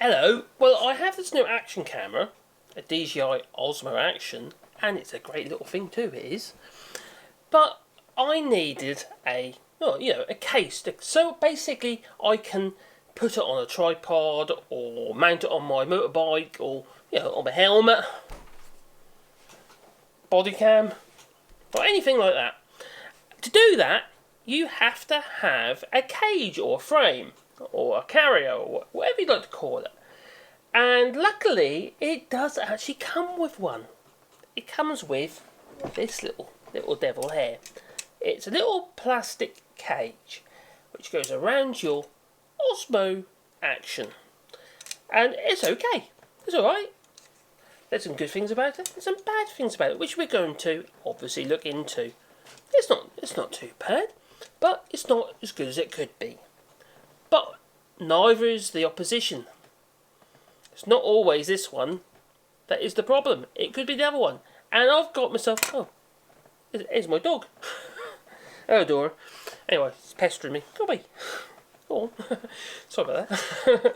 Hello, well I have this new action camera, a DJI OSMO Action, and it's a great little thing too, it is. But I needed a case, so basically I can put it on a tripod or mount it on my motorbike or on my helmet, body cam, or anything like that. To do that, you have to have a cage or a frame or a carrier or whatever you'd like to call it. And luckily, it does actually come with one. It comes with this little devil here. It's a little plastic cage which goes around your Osmo Action. And it's okay. It's alright. There's some good things about it and some bad things about it, which we're going to obviously look into. It's not too bad, but it's not as good as it could be. But neither is the opposition. It's not always this one that is the problem. It could be the other one. And I've got myself... Oh, here's my dog. Oh, Dora. Anyway, it's pestering me. Go away. Go on. Sorry about that.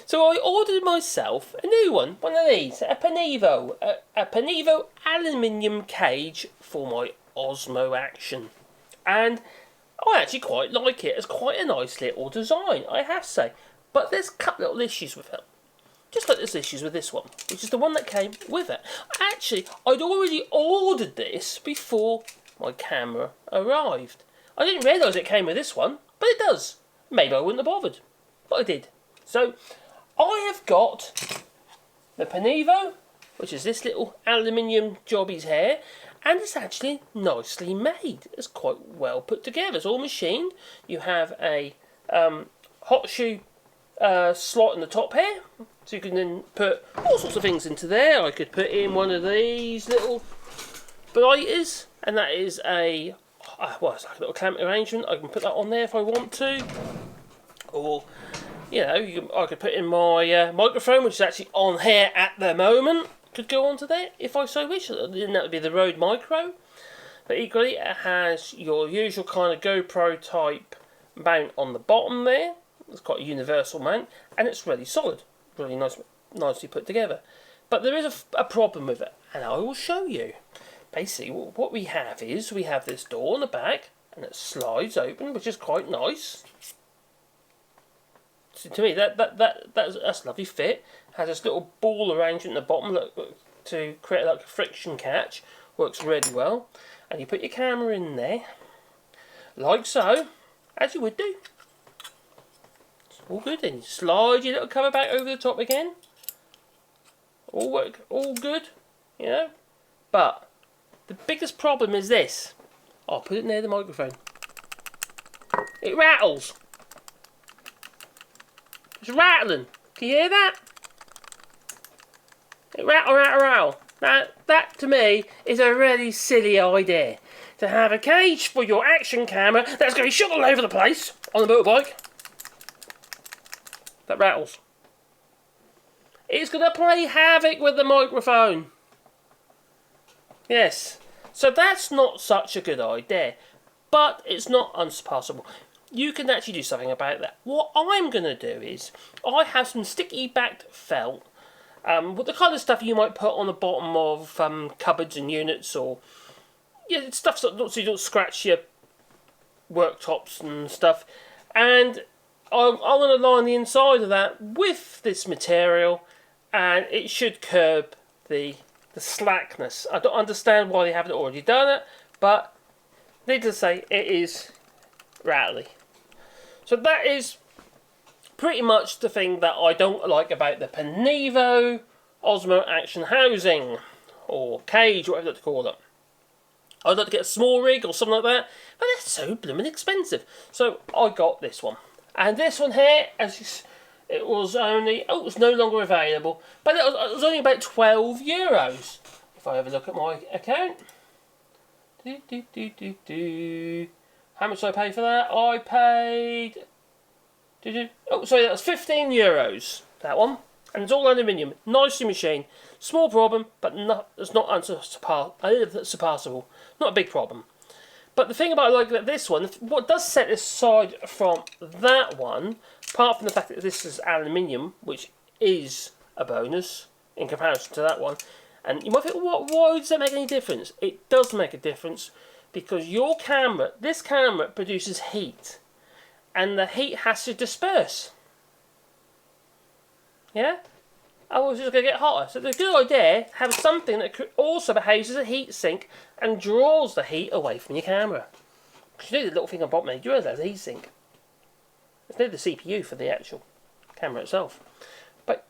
So I ordered myself a new one of these. A Penivo. A Penivo aluminium cage for my Osmo Action. And I actually quite like it. It's quite a nice little design, I have to say. But there's a couple little issues with it. Just like there's issues with this one, which is the one that came with it. Actually, I'd already ordered this before my camera arrived. I didn't realise it came with this one, but it does. Maybe I wouldn't have bothered, but I did. So, I have got the Penivo, which is this little aluminium jobbies here, and it's actually nicely made. It's quite well put together. It's all machined. You have a hot shoe slot in the top here, so you can then put all sorts of things into there. I could put in one of these little blighters, and that is a it's like a little clamp arrangement. I can put that on there if I want to, or I could put in my microphone, which is actually on here at the moment. Could go onto there if I so wish. Then that would be the Rode Micro. But equally, it has your usual kind of GoPro type mount on the bottom there. It's quite a universal mount, and it's really solid, really nicely put together. But there is a problem with it, and I will show you. Basically, what we have is we have this door on the back, and it slides open, which is quite nice. So to me, that's a lovely fit. Has this little ball arrangement at the bottom to create like a friction catch. Works really well. And you put your camera in there, like so, as you would do. All good, and you slide your little cover back over the top again. All work, all good, But the biggest problem is this. I'll put it near the microphone. It rattles. It's rattling. Can you hear that? It rattle. Now, that to me is a really silly idea. To have a cage for your action camera that's going to be shot all over the place on the motorbike. That rattles. It's going to play havoc with the microphone. Yes. So that's not such a good idea. But it's not unsurpassable. You can actually do something about that. What I'm going to do is, I have some sticky backed felt. With the kind of stuff you might put on the bottom of cupboards and units, or stuff so you don't scratch your worktops and stuff. And I'm going to line the inside of that with this material, and it should curb the slackness. I don't understand why they haven't already done it, but needless to say, it is rattly. So that is pretty much the thing that I don't like about the Penivo Osmo Action housing, or cage, whatever you like to call it. I'd like to get a small rig or something like that, but they're so blooming expensive. So I got this one. And this one here, it was no longer available, but it was only about €12. If I have a look at my account. How much did I pay for that? I paid... that was €15, that one. And it's all aluminium, nicely machined. Small problem, but it's not unsurpassable. Not a big problem. But the thing about this one, what does set this aside from that one, apart from the fact that this is aluminium, which is a bonus in comparison to that one. And you might think, why does that make any difference? It does make a difference because your camera, this camera produces heat, and the heat has to disperse. Yeah? Otherwise it's going to get hotter. So the good idea, have something that also behaves as a heat sink and draws the heat away from your camera. Because you know the little thing on bottom there, you realise that's a heat sink. It's near the CPU for the actual camera itself. But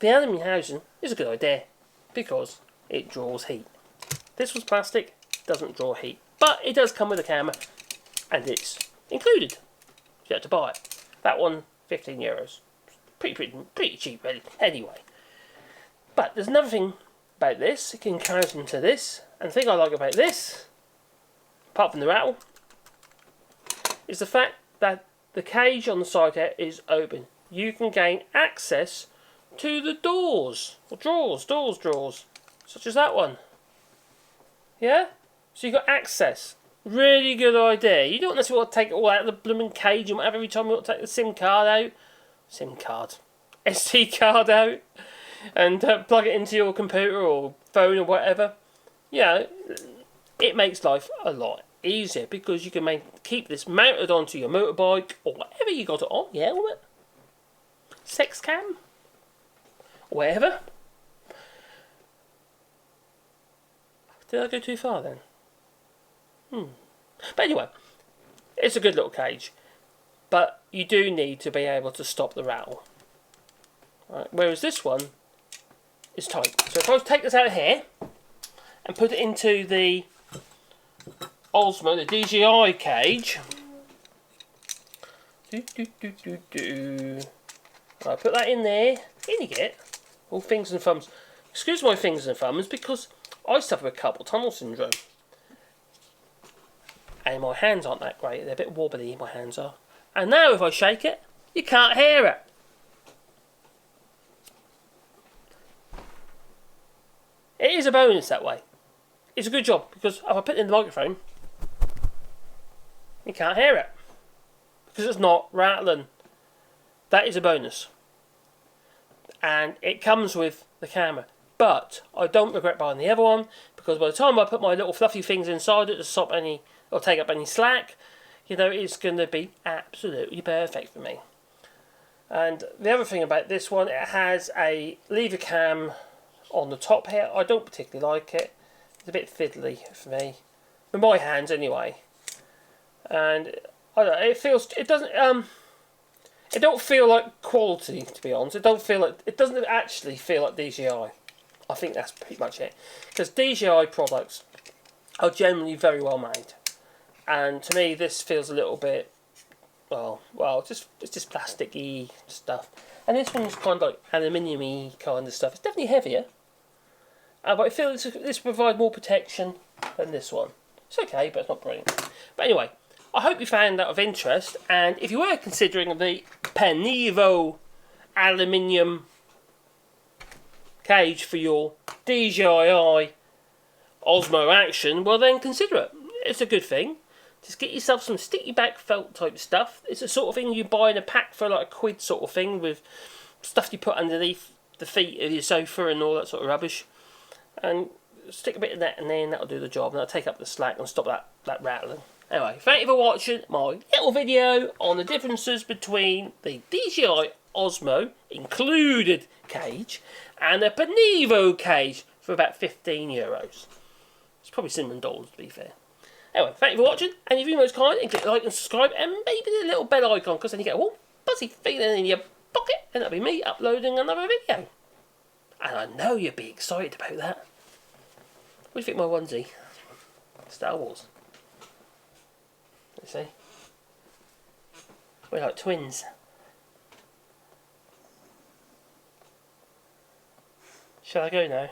the aluminium housing is a good idea because it draws heat. This was plastic, doesn't draw heat. But it does come with a camera and it's included. So you have to buy it. That one, €15. Pretty cheap really. Anyway. But there's another thing about this, in comparison to this, and the thing I like about this, apart from the rattle, is the fact that the cage on the side here is open. You can gain access to the doors, or drawers, such as that one. Yeah? So you've got access. Really good idea. You don't necessarily want to take it all out of the blooming cage and whatever every time you want to take the SD card out, and plug it into your computer or phone or whatever. Yeah, it makes life a lot easier because you can keep this mounted onto your motorbike or whatever you got it on. Yeah, what? Sex cam? Whatever. Did I go too far then? But anyway, it's a good little cage. But you do need to be able to stop the rattle. Right, whereas this one is tight. So if I was to take this out of here and put it into the Osmo, the DJI cage. I put that in there. In you get. All fingers and thumbs. Excuse my fingers and thumbs because I suffer with carpal tunnel syndrome. And my hands aren't that great. They're a bit wobbly, my hands are. And now if I shake it, you can't hear it. It is a bonus that way. It's a good job because if I put it in the microphone, you can't hear it. Because it's not rattling. That is a bonus. And it comes with the camera. But I don't regret buying the other one because by the time I put my little fluffy things inside it to stop any or take up any slack, you know, it's going to be absolutely perfect for me. And the other thing about this one, it has a lever cam on the top here. I don't particularly like it. It's a bit fiddly for me, with my hands anyway. And I don't know, it don't feel like quality, to be honest. It doesn't actually feel like DJI. I think that's pretty much it. Because DJI products are generally very well made. And to me, this feels a little bit, it's just plastic-y stuff. And this one's kind of like aluminium-y kind of stuff. It's definitely heavier. But I feel this provides more protection than this one. It's okay, but it's not brilliant. But anyway, I hope you found that of interest. And if you were considering the Penivo aluminium cage for your DJI OSMO action, well then consider it. It's a good thing. Just get yourself some sticky back felt type stuff. It's the sort of thing you buy in a pack for like £1 sort of thing with stuff you put underneath the feet of your sofa and all that sort of rubbish. And stick a bit of that in there and that'll do the job. And that'll take up the slack and stop that rattling. Anyway, thank you for watching my little video on the differences between the DJI OSMO included cage and a Penivo cage for about €15. It's probably cinnamon dollars to be fair. Anyway, thank you for watching, and if you're most kind, and click like and subscribe, and maybe the little bell icon, because then you get a warm, buzzy feeling in your pocket, and that'll be me uploading another video. And I know you'll be excited about that. What do you think of my onesie? Star Wars. Let's see. We're like twins. Shall I go now?